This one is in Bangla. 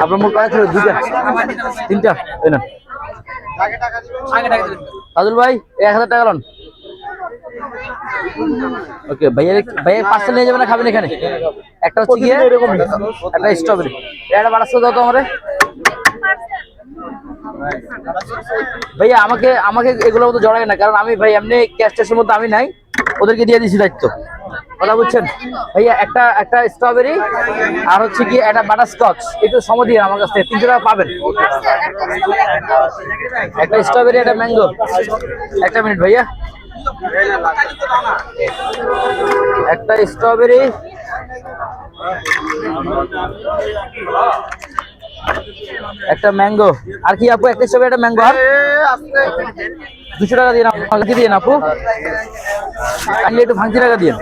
আপনার মোট কয় ছিল? দুইটা, তিনটা? এই না রাজুল ভাই, 1000 টাকা লোন। ওকে ভাইয়া, ভাইয়া পার্সেল নিয়ে যাবেন না খাবেন এখানে? একটা হচ্ছে গিয়ে একটা স্ট্রবেরি, এটা বাড়াচ্ছে দাও তো আমারে ভাইয়া। আমাকে আমাকে এগুলোর মতো জড়াই না, কারণ আমি ভাই এমনি ক্যাশ ট্যাশের মধ্যে আমি নাই, ওদেরকে দিয়ে দিছি দায়িত্ব, কথা বুঝছেন ভাইয়া? একটা একটা স্ট্রবেরি আর হচ্ছে কি একটা বাটারস্কচ, একটু সময় দিয়ে আমার কাছ থেকে 300 টাকা পাবেন। একটা স্ট্রবেরি, একটা ম্যাঙ্গো। একটা মিনিট ভাইয়া, একটা স্ট্রবেরি, একটা ম্যাঙ্গো। আর কি আপু? একটা স্ট্রবেরি, একটা ম্যাঙ্গো। আর 200 টাকা দিয়ে আমাকে দিয়ে আপু, কাইন্ডলি একটু ভাঙতি টাকা দিয়ে।